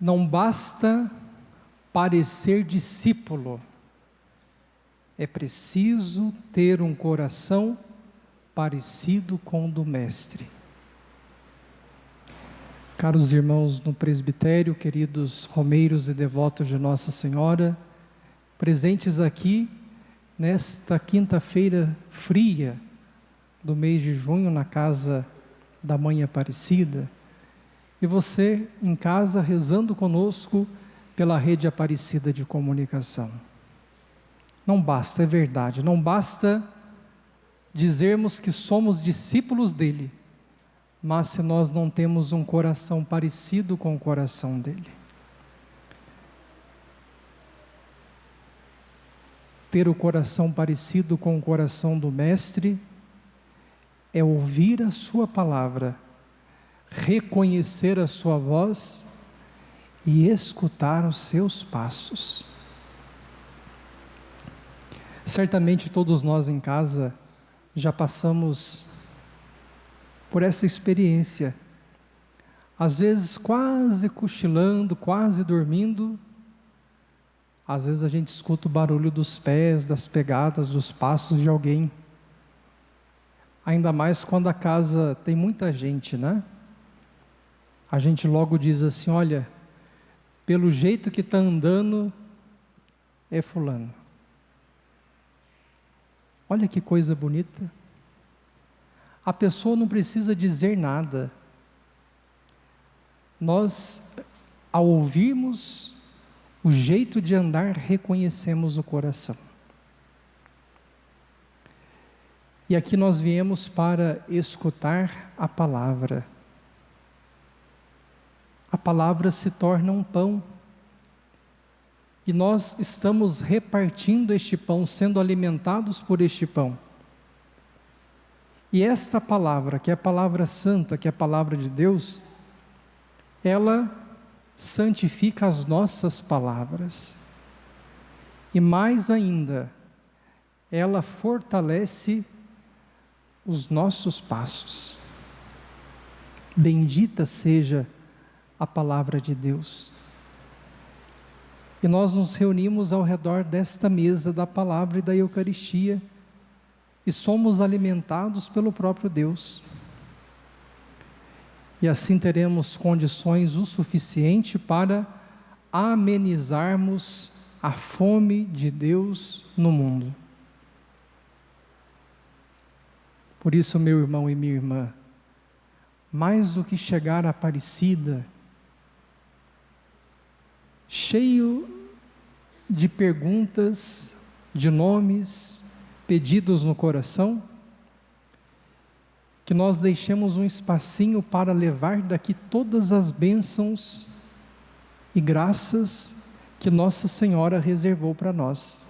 Não basta parecer discípulo, é preciso ter um coração parecido com o do Mestre. Caros irmãos no presbitério, queridos romeiros e devotos de Nossa Senhora, presentes aqui nesta quinta-feira fria do mês de junho na casa da Mãe Aparecida, e você em casa rezando conosco pela rede Aparecida de comunicação. Não basta, é verdade, não basta dizermos que somos discípulos dele, mas se nós não temos um coração parecido com o coração dele. Ter o coração parecido com o coração do Mestre é ouvir a sua palavra, reconhecer a sua voz e escutar os seus passos. Certamente todos nós em casa já passamos por essa experiência, às vezes quase cochilando, quase dormindo, às vezes a gente escuta o barulho dos pés, das pegadas, dos passos de alguém, ainda mais quando a casa tem muita gente, né? A gente logo diz assim, olha, pelo jeito que está andando, é fulano. Olha que coisa bonita. A pessoa não precisa dizer nada. Nós, ao ouvirmos o jeito de andar, reconhecemos o coração. E aqui nós viemos para escutar a palavra. A palavra se torna um pão. E nós estamos repartindo este pão, sendo alimentados por este pão. E esta palavra, que é a palavra santa, que é a palavra de Deus, ela santifica as nossas palavras. E mais ainda, ela fortalece os nossos passos. Bendita seja a palavra de Deus. E nós nos reunimos ao redor desta mesa da palavra e da Eucaristia e somos alimentados pelo próprio Deus. E assim teremos condições o suficiente para amenizarmos a fome de Deus no mundo. Por isso, meu irmão e minha irmã, mais do que chegar à Aparecida, cheio de perguntas, de nomes, pedidos no coração, que nós deixemos um espacinho para levar daqui todas as bênçãos e graças que Nossa Senhora reservou para nós.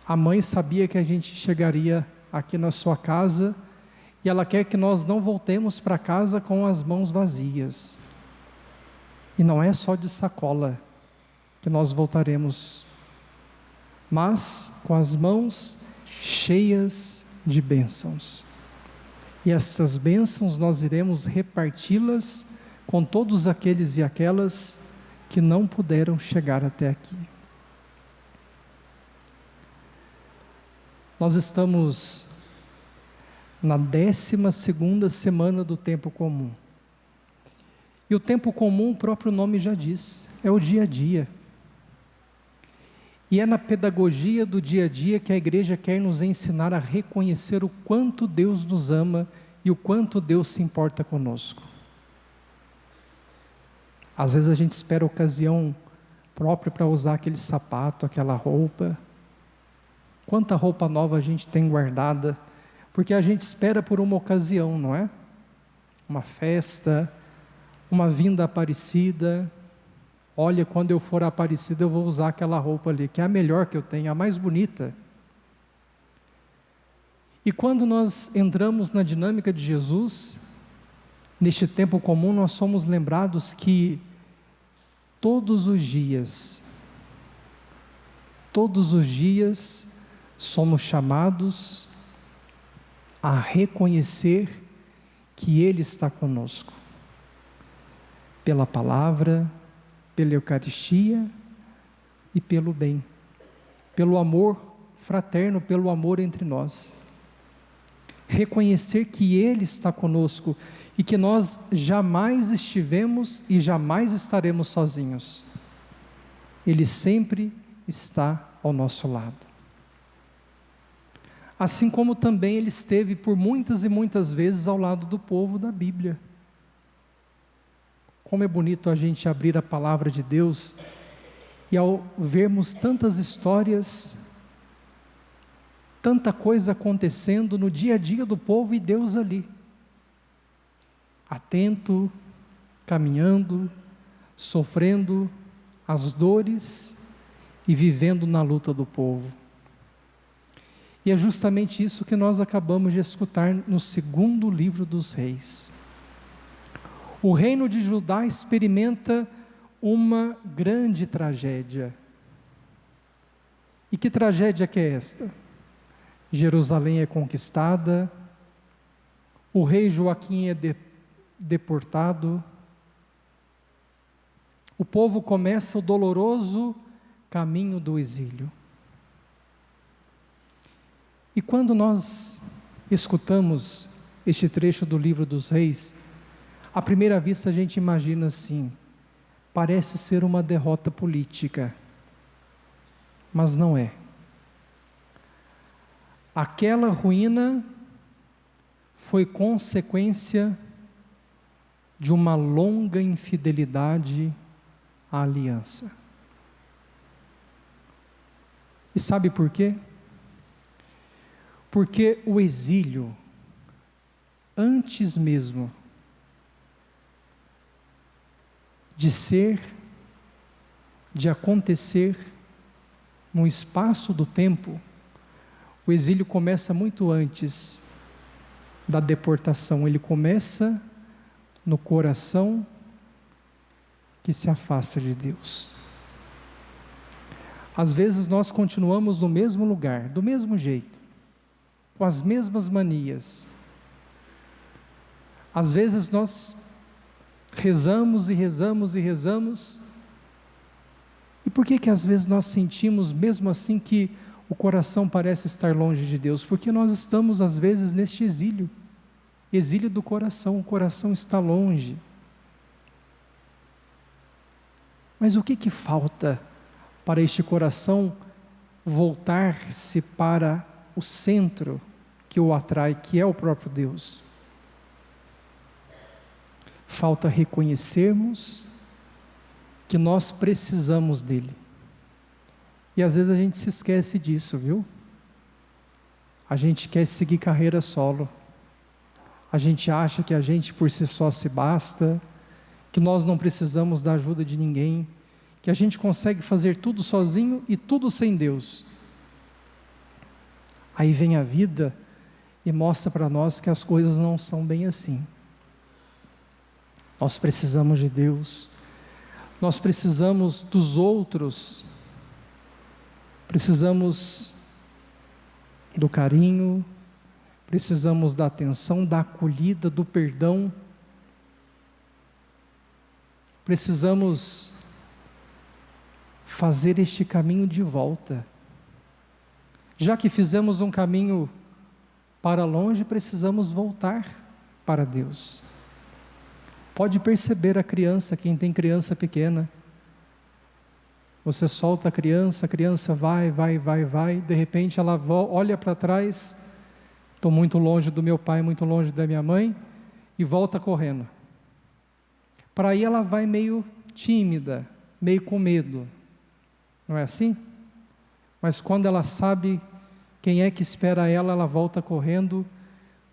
A mãe sabia que a gente chegaria aqui na sua casa e ela quer que nós não voltemos para casa com as mãos vazias. E não é só de sacola que nós voltaremos, mas com as mãos cheias de bênçãos. E essas bênçãos nós iremos reparti-las com todos aqueles e aquelas que não puderam chegar até aqui. Nós estamos na 12ª semana do tempo comum. E o tempo comum, o próprio nome já diz, é o dia a dia. E é na pedagogia do dia a dia que a igreja quer nos ensinar a reconhecer o quanto Deus nos ama e o quanto Deus se importa conosco. Às vezes a gente espera a ocasião própria para usar aquele sapato, aquela roupa. Quanta roupa nova a gente tem guardada, porque a gente espera por uma ocasião, não é? Uma festa, uma vinda Aparecida. Olha, quando eu for Aparecida eu vou usar aquela roupa ali, que é a melhor que eu tenho, a mais bonita. E quando nós entramos na dinâmica de Jesus, neste tempo comum, nós somos lembrados que todos os dias somos chamados a reconhecer que Ele está conosco. pela palavra, pela Eucaristia e pelo bem, pelo amor fraterno, pelo amor entre nós. Reconhecer que Ele está conosco e que nós jamais estivemos e jamais estaremos sozinhos. Ele sempre está ao nosso lado. Assim como também Ele esteve por muitas e muitas vezes ao lado do povo da Bíblia. Como é bonito a gente abrir a palavra de Deus e ao vermos tantas histórias, tanta coisa acontecendo no dia a dia do povo e Deus ali, atento, caminhando, sofrendo as dores e vivendo na luta do povo. E é justamente isso que nós acabamos de escutar no segundo livro dos Reis. O reino de Judá experimenta uma grande tragédia. E que tragédia que é esta? Jerusalém é conquistada, o rei Joaquim é deportado, o povo começa o doloroso caminho do exílio. E quando nós escutamos este trecho do livro dos Reis, à primeira vista a gente imagina assim, parece ser uma derrota política, mas não é. Aquela ruína foi consequência de uma longa infidelidade à aliança. E sabe por quê? Porque o exílio, antes mesmo de acontecer no espaço do tempo, o exílio começa muito antes da deportação, ele começa no coração que se afasta de Deus. Às vezes nós continuamos no mesmo lugar, do mesmo jeito, com as mesmas manias. Às vezes nós rezamos e rezamos e rezamos, e por que às vezes nós sentimos mesmo assim que o coração parece estar longe de Deus? Porque nós estamos às vezes neste exílio do coração, o coração está longe. Mas o que falta para este coração voltar-se para o centro que o atrai, que é o próprio Deus? Falta reconhecermos que nós precisamos dele. E às vezes a gente se esquece disso, viu? A gente quer seguir carreira solo. A gente acha que a gente por si só se basta, que nós não precisamos da ajuda de ninguém, que a gente consegue fazer tudo sozinho e tudo sem Deus. Aí vem a vida e mostra para nós que as coisas não são bem assim. Nós precisamos de Deus, nós precisamos dos outros, precisamos do carinho, precisamos da atenção, da acolhida, do perdão, precisamos fazer este caminho de volta. Já que fizemos um caminho para longe, precisamos voltar para Deus. Pode perceber a criança, quem tem criança pequena. Você solta a criança vai, de repente ela olha para trás, estou muito longe do meu pai, muito longe da minha mãe, e volta correndo. Para aí ela vai meio tímida, meio com medo, não é assim? Mas quando ela sabe quem é que espera ela, ela volta correndo,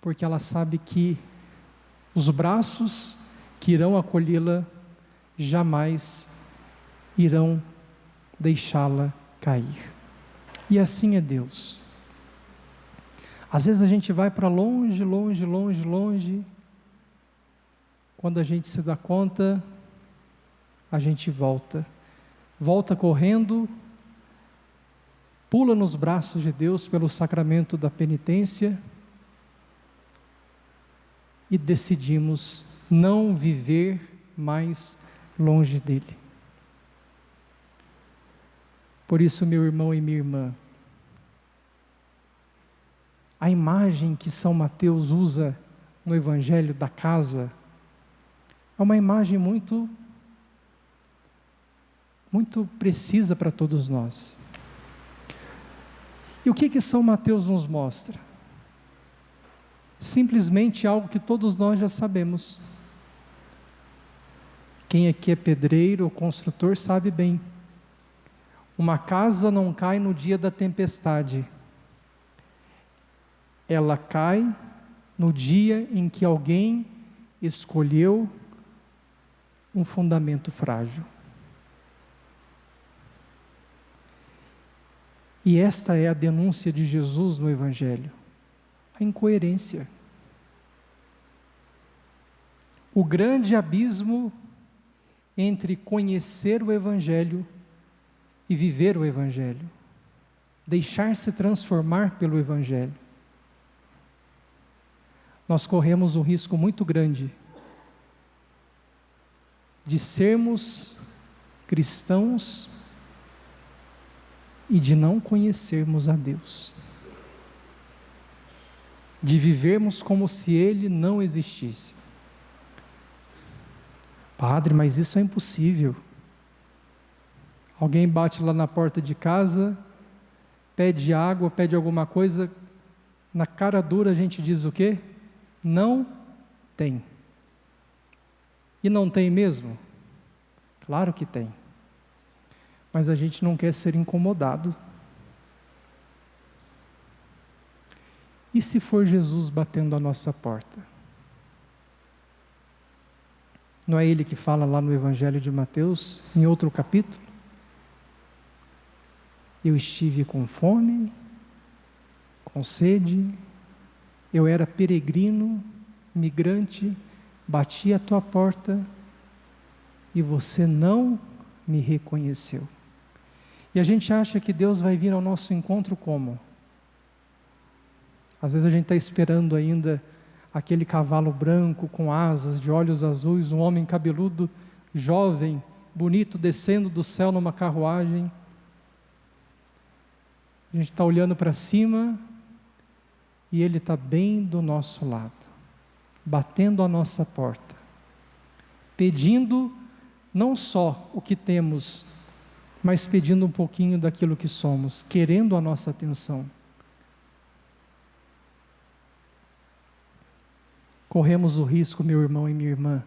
porque ela sabe que os braços que irão acolhê-la jamais irão deixá-la cair. E assim é Deus. Às vezes a gente vai para longe, quando a gente se dá conta, a gente volta correndo, pula nos braços de Deus pelo sacramento da penitência e decidimos não viver mais longe dele. Por isso, meu irmão e minha irmã, a imagem que São Mateus usa no Evangelho da casa é uma imagem muito precisa para todos nós. E o que São Mateus nos mostra? Simplesmente algo que todos nós já sabemos. Quem aqui é pedreiro ou construtor sabe bem. Uma casa não cai no dia da tempestade. Ela cai no dia em que alguém escolheu um fundamento frágil. E esta é a denúncia de Jesus no Evangelho. A incoerência. O grande abismo entre conhecer o Evangelho e viver o Evangelho. Deixar-se transformar pelo Evangelho. Nós corremos um risco muito grande de sermos cristãos e de não conhecermos a Deus. De vivermos como se Ele não existisse. Padre, mas isso é impossível. Alguém bate lá na porta de casa, pede água, pede alguma coisa, na cara dura a gente diz o quê? Não tem. E não tem mesmo? Claro que tem. Mas a gente não quer ser incomodado. E se for Jesus batendo a nossa porta? Não é Ele que fala lá no Evangelho de Mateus, em outro capítulo? Eu estive com fome, com sede, eu era peregrino, migrante, bati à tua porta e você não me reconheceu. E a gente acha que Deus vai vir ao nosso encontro como? Às vezes a gente está esperando ainda aquele cavalo branco com asas, de olhos azuis, um homem cabeludo, jovem, bonito, descendo do céu numa carruagem. A gente está olhando para cima e Ele está bem do nosso lado, batendo a nossa porta, pedindo não só o que temos, mas pedindo um pouquinho daquilo que somos, querendo a nossa atenção. Corremos o risco, meu irmão e minha irmã,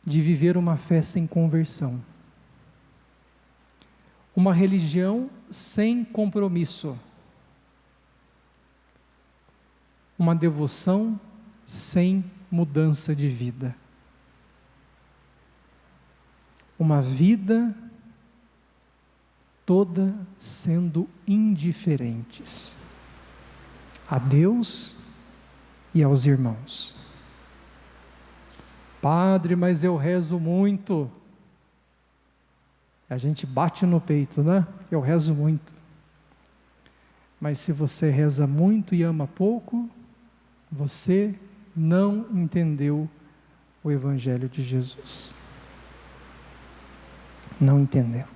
de viver uma fé sem conversão. Uma religião sem compromisso. Uma devoção sem mudança de vida. Uma vida toda sendo indiferentes a Deus e aos irmãos. Padre, mas eu rezo muito. A gente bate no peito, né? Eu rezo muito. Mas se você reza muito e ama pouco, você não entendeu o Evangelho de Jesus. Não entendeu.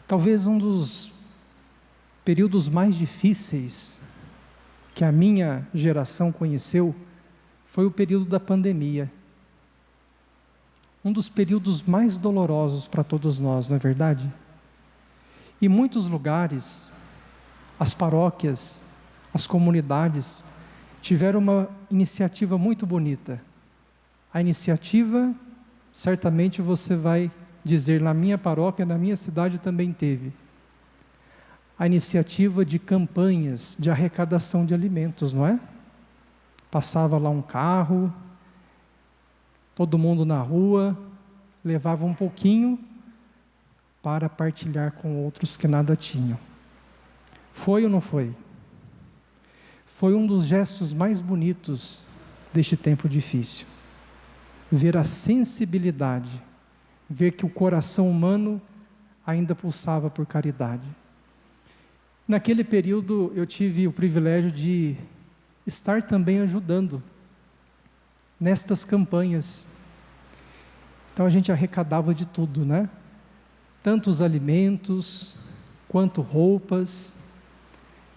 Talvez um dos períodos mais difíceis que a minha geração conheceu foi o período da pandemia. Um dos períodos mais dolorosos para todos nós, não é verdade? Em muitos lugares, as paróquias, as comunidades tiveram uma iniciativa muito bonita. A iniciativa, certamente você vai dizer, na minha paróquia, na minha cidade também teve. A iniciativa de campanhas de arrecadação de alimentos, não é? Passava lá um carro, todo mundo na rua, levava um pouquinho para partilhar com outros que nada tinham. Foi ou não foi? Foi um dos gestos mais bonitos deste tempo difícil. Ver a sensibilidade, ver que o coração humano ainda pulsava por caridade. Naquele período eu tive o privilégio de estar também ajudando nestas campanhas. Então a gente arrecadava de tudo, né? Tanto os alimentos, quanto roupas,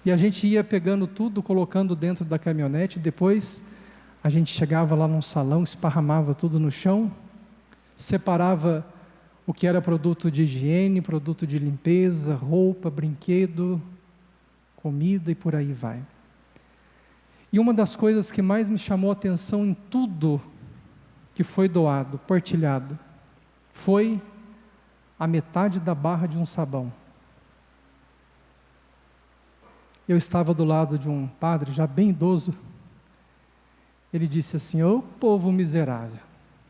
e a gente ia pegando tudo, colocando dentro da caminhonete. Depois a gente chegava lá num salão, esparramava tudo no chão, separava o que era produto de higiene, produto de limpeza, roupa, brinquedo, comida e por aí vai. E uma das coisas que mais me chamou a atenção em tudo que foi doado, partilhado, foi a metade da barra de um sabão. Eu estava do lado de um padre, já bem idoso. Ele disse assim: ô povo miserável,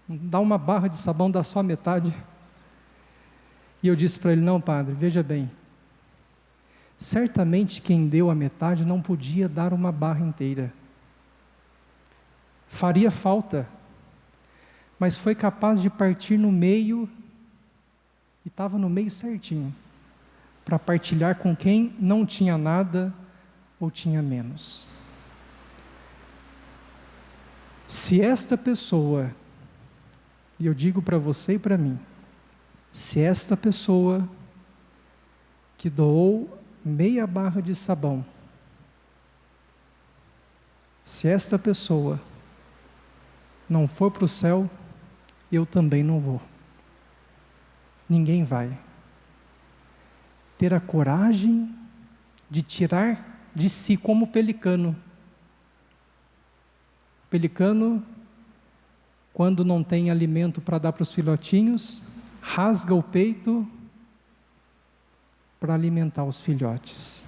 dá uma barra de sabão, dá só metade. E eu disse para ele: não, padre, veja bem, certamente quem deu a metade não podia dar uma barra inteira. Faria falta, mas foi capaz de partir no meio, e estava no meio certinho, para partilhar com quem não tinha nada ou tinha menos. Se esta pessoa, e eu digo para você e para mim, se esta pessoa que doou meia barra de sabão, se esta pessoa não for para o céu, eu também não vou. Ninguém vai ter a coragem de tirar de si, como o pelicano. O pelicano, quando não tem alimento para dar para os filhotinhos, rasga o peito para alimentar os filhotes.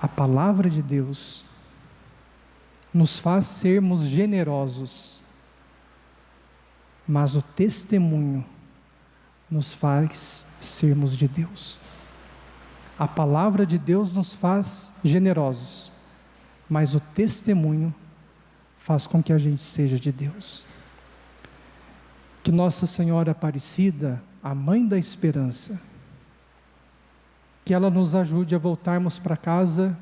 A palavra de Deus nos faz sermos generosos, mas o testemunho nos faz sermos de Deus. A palavra de Deus nos faz generosos, mas o testemunho faz com que a gente seja de Deus. Que Nossa Senhora Aparecida, a Mãe da Esperança, que ela nos ajude a voltarmos para casa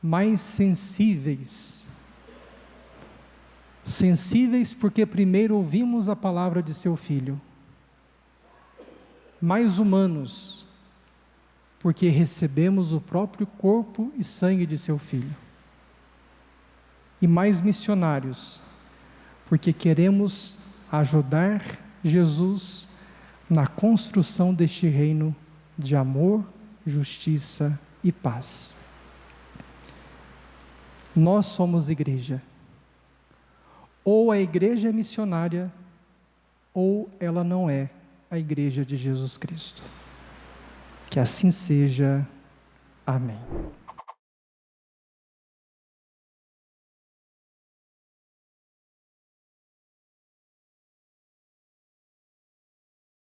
mais sensíveis. Sensíveis porque primeiro ouvimos a palavra de seu Filho. Mais humanos, porque recebemos o próprio corpo e sangue de seu Filho. E mais missionários, porque queremos ajudar Jesus na construção deste reino de amor, justiça e paz. Nós somos igreja. Ou a igreja é missionária, ou ela não é a igreja de Jesus Cristo. Que assim seja. Amém.